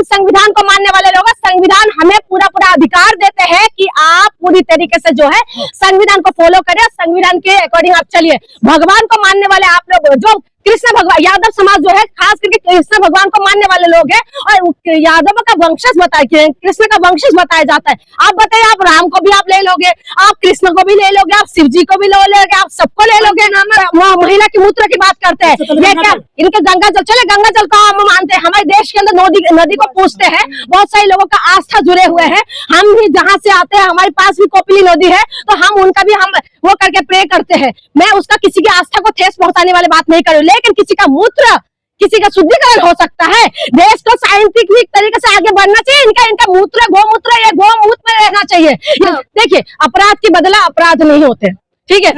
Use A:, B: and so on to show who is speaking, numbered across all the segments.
A: संविधान को मानने वाले लोग, संविधान हमें पूरा पूरा अधिकार देते हैं कि आप पूरी तरीके से जो है संविधान को फॉलो करें, संविधान के अकॉर्डिंग आप चलिए। भगवान को मानने वाले आप लोग, जो कृष्ण भगवान, यादव समाज जो है खास करके कृष्ण भगवान को मानने वाले लोग हैं और यादव का वंशज बताया, कृष्ण का वंशज बताया जाता है। आप बताइए, आप राम को भी आप ले लोगे, आप कृष्ण को भी ले लोगे, आप शिव जी को भी ले लोगे, आप सबको ले लोगे। महिला की मूत्र की बात करते हैं, ये क्या इनके गंगा जल, चले गंगा जल का हम मानते हैं। हमारे देश के अंदर नदी को पूछते हैं, बहुत सारे लोगों का आस्था जुड़े हुए हैं। हम भी जहाँ से आते हैं, हमारे पास भी कोपिली नदी है, तो हम उनका भी हम वो करके प्रे करते हैं। मैं उसका किसी की आस्था को ठेस पहुंचाने वाली बात नहीं कर रही, लेकिन किसी का मूत्र, किसी का शुद्धिकरण हो सकता है। देश को साइंटिफिक तरीके से आगे बढ़ना चाहिए। इनका मूत्र, गोमूत्र, ये गोमूत्र में रहना चाहिए। देखिए, अपराध की बदला अपराध नहीं होते, ठीक है।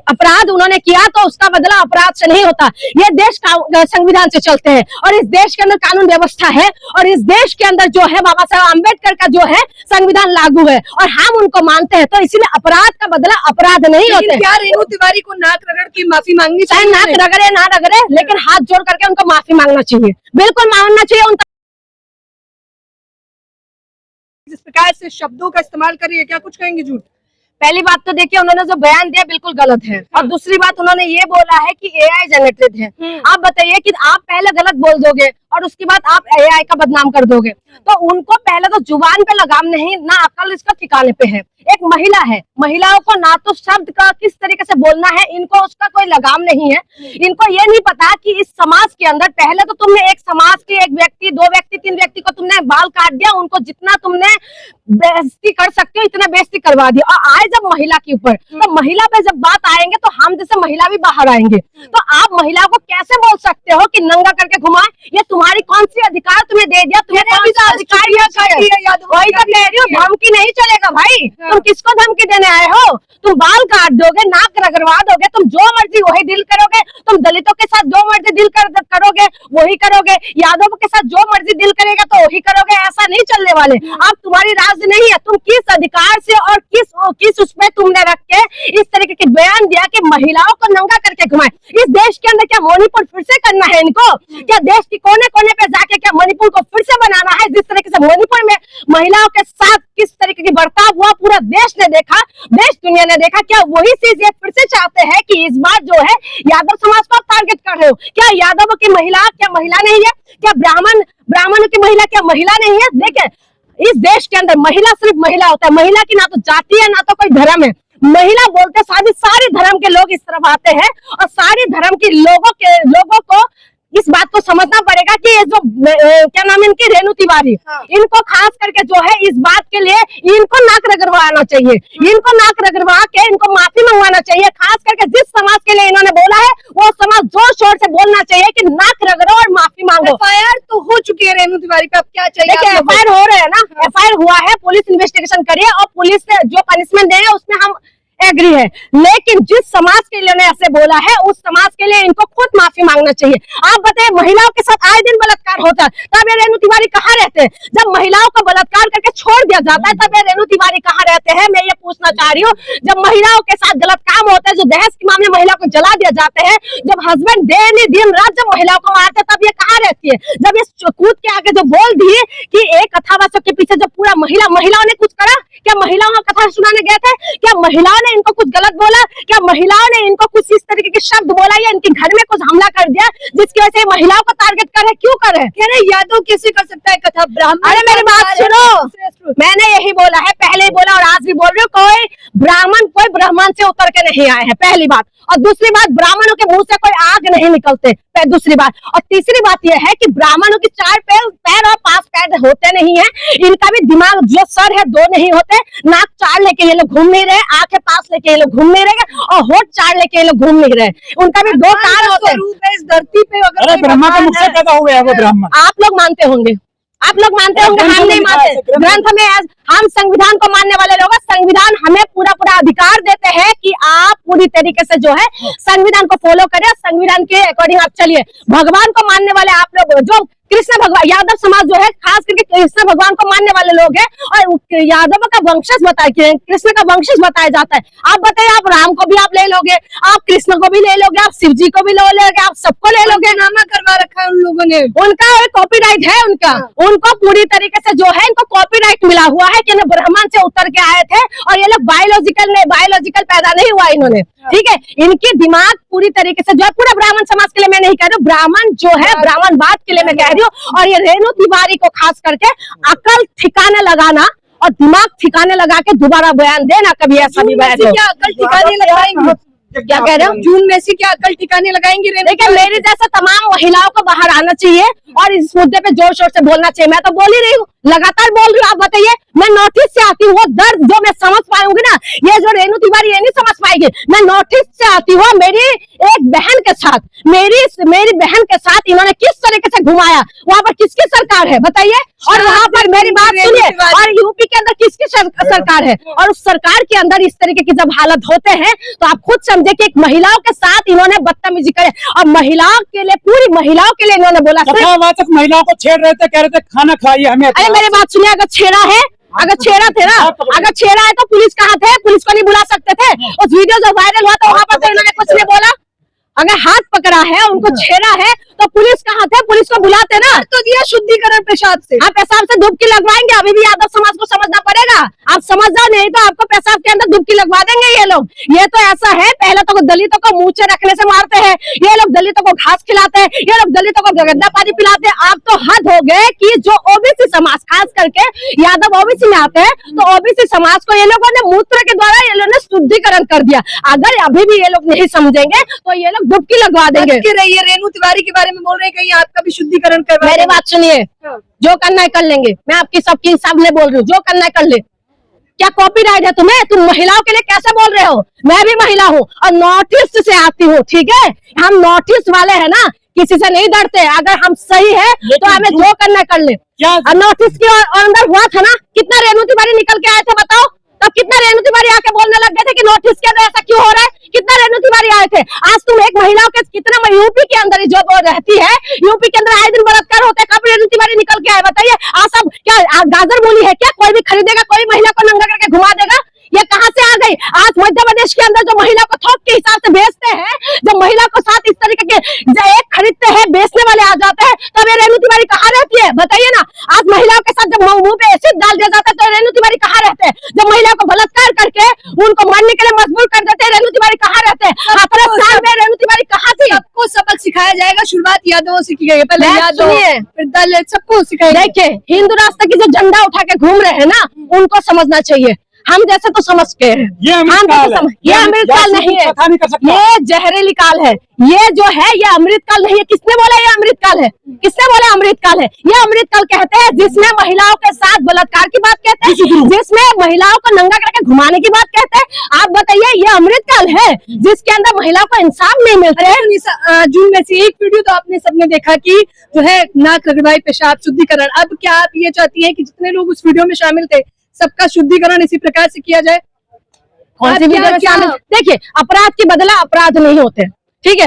A: अपराध उन्होंने किया तो उसका बदला अपराध से नहीं होता। ये देश संविधान से चलते हैं और इस देश के अंदर कानून व्यवस्था है और इस देश के अंदर जो है बाबा साहब अम्बेडकर का जो है संविधान लागू है और हम उनको मानते हैं, तो इसीलिए अपराध का बदला अपराध नहीं होते।
B: क्या रेणु तिवारी को नाक रगड़ की माफी मांगनी चाहिए?
A: नाक रगड़े ना रगड़े, लेकिन हाथ जोड़ करके उनको माफी मांगना चाहिए, बिल्कुल मांगना चाहिए।
B: जिस प्रकार से शब्दों का इस्तेमाल कर रही है, क्या कुछ कहेंगे झूठ?
A: पहली बात तो देखिए, उन्होंने जो बयान दिया बिल्कुल गलत है और दूसरी बात उन्होंने ये बोला है कि एआई जनरेटेड है। आप बताइए कि आप पहले गलत बोल दोगे और उसके बाद आप एआई का बदनाम कर दोगे, तो उनको पहले तो जुबान पे लगाम नहीं, ना अकल इसका ठिकाने पे है। एक महिला है, महिलाओं को ना तो शब्द का किस तरीके से बोलना है, इनको उसका कोई लगाम नहीं है। इनको ये नहीं पता कि इस समाज के अंदर पहले तो तुमने एक समाज के एक व्यक्ति, दो व्यक्ति, तीन व्यक्ति को तुमने बाल काट दिया, उनको जितना तुमने बेइज्जती कर सकते हो इतना बेइज्जती करवा दिया। और आए जब महिला के ऊपर, तो महिला पे जब बात आएंगे तो हम जैसे महिला भी बाहर आएंगे। तो आप महिला को कैसे बोल सकते हो कि नंगा करके घुमाए? ये तुम्हारी कौन सी अधिकार तुम्हें दे दिया? तुम्हें कौन सा अधिकार? वही तो कह रही हूँ, धमकी नहीं चलेगा भाई। तुम किसको धमकी देने आए हो? तुम बाल काट दोगे, नाक रगड़वा दोगे, तुम जो मर्जी वही डील करोगे। तुम दलितों के साथ जो मर्जी डील करोगे वही करोगे, यादवों के साथ जो मर्जी डील करेगा तो वही करोगे। ऐसा नहीं चलने वाले। अब तुम्हारी राज नहीं है, तुम किस अधिकार से और किस उसमें तुमने रख के इस तरीके के बयान दिया कि महिलाओं को नंगा करके घुमाए। इस देश के अंदर क्या मणिपुर फिर से करना है इनको? क्या देश के कोने कोने पे जाके क्या मणिपुर को फिर से बनाना है? जिस तरीके से मणिपुर में महिलाओं के साथ किस तरीके की बर्ताव हुआ पूरा देश ने देखा, देश दुनिया ने देखा। क्या वही चीज ये फिर से चाहते हैं कि इस बार जो है यादव समाज को आप टारगेट कर रहे हो? क्या यादवों की महिला क्या महिला नहीं है? क्या ब्राह्मणों की महिला क्या महिला नहीं है? देखिए, इस देश के अंदर महिला सिर्फ महिला होता है। महिला की ना तो जाति है ना तो कोई धर्म है। महिला बोलते सारे धर्म के लोग इस तरफ आते हैं और सारे धर्म के लोगों को इस बात को समझना पड़ेगा कि ये जो क्या नाम है इनकी, रेणु तिवारी, इनको खास करके जो है इस बात के लिए इनको नाक रगड़वाना चाहिए। इनको नाक रगड़वा के इनको माफी मंगवाना चाहिए। खास करके जिस समाज के लिए इन्होंने बोला है वो समाज जोर शोर से बोलना चाहिए कि नाक रगड़ो और माफी मांगो।
B: एफआईआर तो हो चुकी है रेणु तिवारी पे, अब क्या चाहिए?
A: एफआईआर हो रहे हैं ना, एफआईआर हुआ है, पुलिस इन्वेस्टिगेशन करिए और पुलिस से जो पनिशमेंट दे उसमें हम एग्री है। लेकिन जिस समाज के लिए ऐसे बोला है उस समाज के लिए इनको खुद माफी मांगना चाहिए। आप बताइए, महिलाओं के साथ आए दिन बलात्कार होता है, तब ये रेणु तिवारी कहाँ रहते हैं? जब महिलाओं को बलात्कार करके छोड़ दिया जाता है तब ये रेणु तिवारी कहाँ रहते हैं? मैं ये पूछना चाह रही हूँ। जब महिलाओं के साथ गलत काम होता है, जो दहेज के मामले महिला को जला दिया जाते हैं, जब हस्बैंड दिन रात जब महिलाओं को मारते तब ये कहाँ रहती है? जब ये कूद के आगे जो बोल दी कि एक कथावाचक के पीछे जब पूरा महिलाओं ने कुछ करा, क्या महिलाओं का कथा सुनाने गए थे? क्या महिलाओं ने इनको कुछ गलत बोला? क्या महिलाओं ने इनको कुछ इस तरीके के शब्द बोला या इनके घर में कुछ हमला कर दिया जिसकी वजह से महिलाओं को टारगेट कर रहे? क्यों कर रहे? कह रहे यादव कैसे कर सकता है कथा? ब्राह्मण, अरे मेरी बात सुनो, मैंने यही बोला है, पहले ही बोला और आज भी बोल रही हूँ, कोई ब्राह्मण से उतर के नहीं आए हैं, पहली बात। और दूसरी बात, ब्राह्मणों के मुंह से कोई आग नहीं निकलते, दूसरी बात। और तीसरी बात यह है कि ब्राह्मणों की 4 पैर और 5 पैर होते नहीं है। इनका भी दिमाग, जो सर है 2 नहीं होते, नाक 4 लेके ये लोग घूम नहीं रहे, आंखें 5 लेके ये लोग घूम नहीं रहे और होठ 4 लेके ये लोग घूम नहीं रहे। उनका भी 2 कान होते हैं। इस धरती पे अगर
C: ब्रह्मा का मुख से पैदा हुआ है वो ब्राह्मण,
A: आप लोग मानते होंगे, हम नहीं मानते। ग्रंथ में हम संविधान को मानने वाले लोग, संविधान हमें पूरा अधिकार देते हैं कि आप पूरी तरीके से जो है संविधान को फॉलो करें, संविधान के अकॉर्डिंग आप चलिए। भगवान को मानने वाले आप लोग, जो कृष्ण भगवान, यादव समाज जो है खास करके कृष्ण भगवान को मानने वाले लोग हैं और यादव का वंशज बताया, कृष्ण का वंशज बताया जाता है। आप बताइए, आप राम को भी आप ले लोगे, आप कृष्ण को भी ले लोगे, आप शिव जी को भी ले लोगे, आप सबको ले लोगे।
B: नामा करवा रखा है उन लोगों ने,
A: उनका कॉपीराइट है उनका, उनको पूरी तरीके से जो है इनको कॉपीराइट मिला हुआ है कि ब्राह्मण से उतर के आए थे और ये लोग बायोलॉजिकल पैदा नहीं हुआ इन्होंने, ठीक है। इनकी दिमाग पूरी तरीके से जो है, पूरा ब्राह्मण समाज के लिए मैं नहीं कह रही हूँ, ब्राह्मण जो है ब्राह्मणवाद के लिए मैं कह रही हूँ। और ये रेणु तिवारी को खास करके अकल ठिकाने लगाना और दिमाग ठिकाने लगा के दोबारा बयान देना, कभी ऐसा भी बयान हो।
B: क्या अकल ठिकाने लगाएंगे?
A: क्या कह रहे हो?
B: जून में से क्या अकल ठिकाने लगाएंगे?
A: देखिए, मेरे जैसा तमाम महिलाओं को बाहर आना चाहिए और इस मुद्दे पे जोर शोर से बोलना चाहिए। मैं तो बोल ही रही हूँ, लगातार बोल रही हूँ। आप बताइए, मैं नॉर्थ ईस्ट से आती हूँ, वो दर्द जो मैं समझ पाऊंगी ना, ये जो रेणु तिवारी ये नहीं समझ पाएगी। मैं नॉर्थ ईस्ट से आती हूँ, मेरी एक बहन के साथ, मेरी बहन के साथ इन्होंने किस तरीके से घुमाया, वहाँ पर किसकी सरकार है बताइए? और वहाँ पर मेरी बात सुनिए, और यूपी के अंदर किसकी सरकार है? और उस सरकार के अंदर इस तरीके की जब हालत होते हैं तो आप खुद समझे कि एक महिलाओं के साथ इन्होंने बदतमीजी करे और महिलाओं के लिए, पूरी महिलाओं के लिए इन्होंने बोला।
C: कथावाचक महिलाओं को छेड़ रहे थे, कह रहे थे खाना खाइए हमें।
A: अरे मेरी बात सुनिए, अगर छेड़ा है, अगर छेड़ा थे ना, अगर छेड़ा है तो पुलिस कहाँ थे? पुलिस को नहीं बुला सकते थे? उस वीडियो जो वायरल हुआ था वहां पर तो इन्होंने कुछ नहीं बोला। अगर हाथ पकड़ा है, उनको छेड़ा है तो पुलिस कहाँ थे? पुलिस को बुलाते ना।
B: तो दिया शुद्धिकरण पेशाब से,
A: आप पेशाब से डुबकी लगवाएंगे, अभी भी यादव समाज को समझना पड़ेगा। आप समझ जाओ, नहीं तो आपको पेशाब के अंदर डुबकी लगवा देंगे ये लोग। ये तो ऐसा है, पहले तो दलितों को मुंह रखने से मारते हैं, ये लोग दलितों को घास खिलाते हैं, ये लोग दलितों को गंदा पानी पिलाते हैं। आप तो हद हो गए कि जो ओबीसी समाज, खास करके यादव ओबीसी में आते हैं, तो ओबीसी समाज को ये लोगों ने मूत्र के द्वारा ये लोगों ने शुद्धिकरण कर दिया। अगर अभी भी ये लोग नहीं समझेंगे तो ये लोग डुबकी लगवा देंगे।
B: रहिए, रेणु तिवारी के बारे में बोल रहे हैं, कहीं आपका भी शुद्धिकरण करवा।
A: मेरी बात सुनिए, जो करना है कर लेंगे। मैं आपकी सबकी सामने बोल रही हूँ, जो करना है कर ले। क्या कॉपीराइट है तुम्हें? तुम महिलाओं के लिए कैसे बोल रहे हो? मैं भी महिला हूँ और नॉर्थ ईस्ट से आती हूँ, ठीक है। हम नॉर्थ ईस्ट वाले हैं ना, किसी से नहीं डरते। अगर हम सही है तो हमें जो करना है कर ले। नॉर्थ ईस्ट के अंदर हुआ था ना, कितना रेणु तिवारी निकल के आए थे बताओ? तब कितना रेणु तिवारी आके बोलने लग गए थे कि नॉर्थ ईस्ट के अंदर ऐसा क्यों हो रहा है? कितना रेणु तिवारी आए थे? आज तुम एक महिलाओं के कितना, यूपी के अंदर जो रहती है, यूपी के अंदर आए दिन बलात्कार होते हैं, कब रेणु तिवारी निकल के आए बताइए? आज सब क्या गाजर मूली है क्या? कोई भी खरीदेगा, कोई महिला को नंगा करके घुमा देगा? ये कहाँ से आ गई? आज मध्य प्रदेश के अंदर जो महिला को थोक के हिसाब से बेचते हैं, जो महिला को साथ इस तरीके के एक खरीदते हैं, बेचने वाले आ जाते हैं, तब ये रेणु तिवारी कहाँ रहती है बताइए ना? आज महिलाओं के साथ जब मुंह पे एसिड डाल दिया जाता है तो रेणु तिवारी कहाँ रहते हैं? जब महिलाओं को बलात्कार करके उनको मारने के लिए मजबूर कर देते हैं, रेणु तिवारी कहाँ रहते हैं? अपने साल में रेणु तिवारी कहाँ थी?
B: सबको सबक सिखाया जाएगा। शुरुआत यादवों से की गई है, पहले यादव, फिर दलित, सबको सिखाया।
A: देखिए, हिंदू राष्ट्र की जो झंडा उठा के घूम रहे हैं ना, उनको समझना चाहिए। हम जैसे तो समझ के हैं,
C: ये अमृतकाल
A: नहीं है, ये जहरीली काल है। ये जो है ये अमृतकाल नहीं है। किसने बोला ये अमृतकाल है? किसने बोला अमृतकाल है? ये अमृतकाल कहते हैं जिसमें महिलाओं के साथ बलात्कार की बात कहते हैं, जिसमें महिलाओं को नंगा करके घुमाने की बात कहते हैं। आप बताइए, ये अमृतकाल है जिसके अंदर महिलाओं को इंसाफ नहीं मिलता है।
B: जून में से एक वीडियो तो आपने सबने देखा कि जो है नाक रगड़वाई, पेशाब शुद्धिकरण। अब क्या आप ये चाहती है कि जितने लोग उस वीडियो में शामिल थे सबका शुद्धिकरण इसी प्रकार से किया जाए?
A: कौन सी वीडियो में शामिल? देखिए, अपराध के बदला अपराध नहीं होते, ठीक है।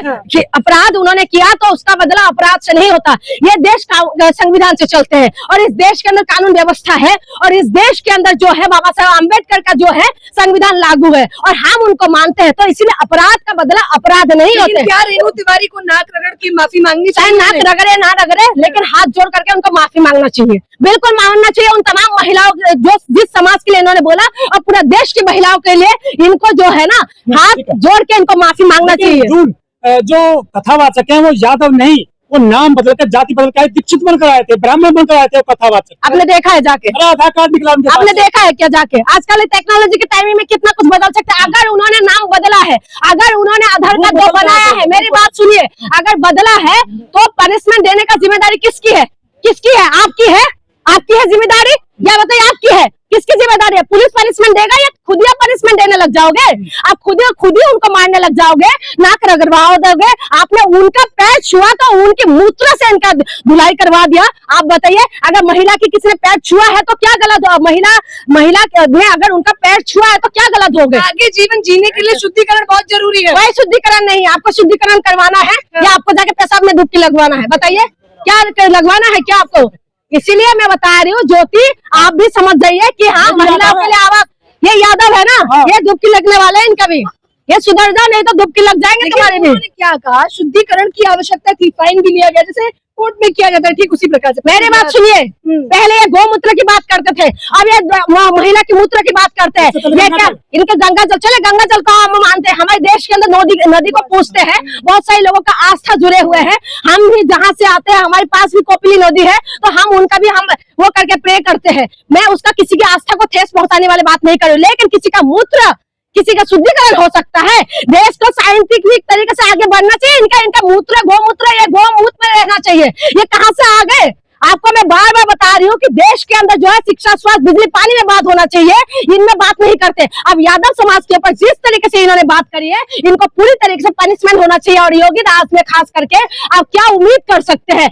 A: अपराध उन्होंने किया तो उसका बदला अपराध से नहीं होता। ये देश संविधान से चलते हैं और इस देश के अंदर कानून व्यवस्था है और इस देश के अंदर जो है बाबा साहब अम्बेडकर का जो है संविधान लागू है और हम उनको मानते हैं। तो इसीलिए अपराध का बदला अपराध नहीं होते।
B: क्या रेणु तिवारी को नाक रगड़ की माफी मांगनी चाहिए?
A: नाक रगड़े ना रगड़े, लेकिन हाथ जोड़ करके उनको माफी मांगना चाहिए, बिल्कुल मांगना चाहिए। उन तमाम महिलाओं जो जिस समाज के लिए इन्होंने बोला और पूरा देश की महिलाओं के लिए इनको जो है ना हाथ जोड़ के इनको माफी मांगना चाहिए।
C: जो कथावाचक हैं वो यादव नहीं, वो नाम बदल कर, जाति बदल कर दीक्षित बनकर आए थे, ब्राह्मण बनकर आए थे वो कथावाचक।
A: आपने देखा है जाके?
C: आधार कार्ड निकला उनके पास।
A: आपने देखा है क्या जाके? आजकल टेक्नोलॉजी के टाइमिंग में कितना कुछ बदल सकता है। अगर उन्होंने नाम बदला है, अगर उन्होंने आधार कार्ड जो बनाया है, मेरी बात सुनिए, अगर बदला है तो पनिशमेंट देने का जिम्मेदारी किसकी है? किसकी है? आपकी है? आपकी है जिम्मेदारी? या बताइए आपकी है? किसकी जिम्मेदारी है? पुलिस पनिशमेंट देगा या खुद ही पनिशमेंट देने लग जाओगे? आप खुद ही उनको मारने लग जाओगे, नाक रगड़वा दोगे। आपने उनका पैर छुआ तो उनके मूत्र से इनका धुलाई करवा दिया। आप बताइए, अगर महिला की किसी ने पैर छुआ है तो क्या गलत हो? महिला ने अगर उनका पैर छुआ है तो क्या गलत हो गया?
B: आगे जीवन जीने के लिए शुद्धिकरण बहुत जरूरी है।
A: कोई शुद्धिकरण नहीं है। आपको शुद्धिकरण करवाना है या आपको जाके पेशाब में डुबकी लगवाना है बताइए? क्या लगवाना है क्या आपको? इसीलिए मैं बता रही हूँ ज्योति, आप भी समझ जाइए कि हाँ महिलाओं के लिए आवाज, ये यादव है ना, ये डुबकी लगने वाले हैं इनका भी, ये सुधर जा नहीं तो डुबकी लग जाएंगे तुम्हारे भी।
B: उन्होंने क्या कहा, शुद्धिकरण की आवश्यकता थी, फाइन भी लिया गया जैसे कोर्ट में किया जाता है, ठीक उसी प्रकार से।
A: मेरी बात सुनिए, पहले ये गौमूत्र की बात करते थे, अब ये महिला की मूत्र की बात करते हैं। ये क्या इनके गंगा जल, चले गंगा जल को हम मानते हैं, हमारे देश के अंदर नदी को पूछते हैं, बहुत सारे लोगों का आस्था जुड़े हुए हैं। हम भी जहाँ से आते हैं, हमारे पास भी कोपिली नदी है, तो हम उनका भी हम वो करके प्रे करते हैं। मैं उसका किसी की आस्था को ठेस पहुंचाने वाली बात नहीं कर रही, लेकिन किसी का मूत्र, किसी का शुद्धिकरण हो सकता है। देश को साइंटिफिक तरीके से आगे बढ़ना चाहिए। इनका मूत्र, गौमूत्र, ये गौमूत्र में रहना चाहिए। ये कहाँ से आ गए? आपको मैं बार बार बता रही हूँ कि देश के अंदर जो है शिक्षा, स्वास्थ्य, बिजली, पानी में बात होना चाहिए, इनमें बात नहीं करते। अब यादव समाज के ऊपर जिस तरीके से इन्होंने बात करी है, इनको पूरी तरीके से पनिशमेंट होना चाहिए। और योगी राज में खास करके आप क्या उम्मीद कर सकते हैं?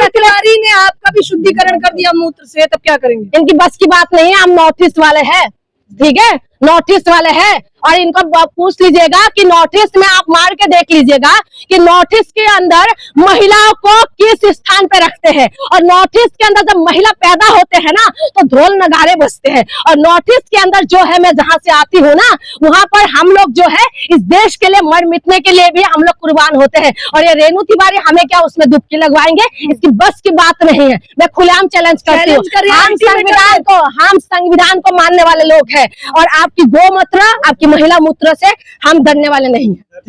B: तिवारी ने आपका भी शुद्धिकरण कर दिया मूत्र से, तब क्या करेंगे?
A: इनकी बस की बात नहीं है। हम नॉर्थ ईस्ट वाले हैं, ठीक है, नॉर्थ ईस्ट वाले हैं, और इनको पूछ लीजिएगा कि नॉर्थ ईस्ट में आप मार के देख लीजिएगा कि नॉर्थ ईस्ट के अंदर महिलाओं को किस स्थान पे रखते हैं। और नॉर्थ ईस्ट के अंदर जब महिला पैदा होते हैं ना, तो ढोल नगाड़े बजते हैं। और नॉर्थ ईस्ट के अंदर जो है, मैं जहां से आती हूँ ना, वहां पर हम लोग जो है इस देश के लिए मर मिटने के लिए भी हम लोग कुर्बान होते हैं। और ये रेणु तिवारी हमें क्या उसमें डुबकी लगवाएंगे? इसकी बस की बात नहीं है। मैं खुलेआम चैलेंज करती हूँ। हम संविधान को मानने वाले लोग हैं, और आपकी गौमूत्र, आपकी महिला मूत्र से हम डरने वाले नहीं हैं।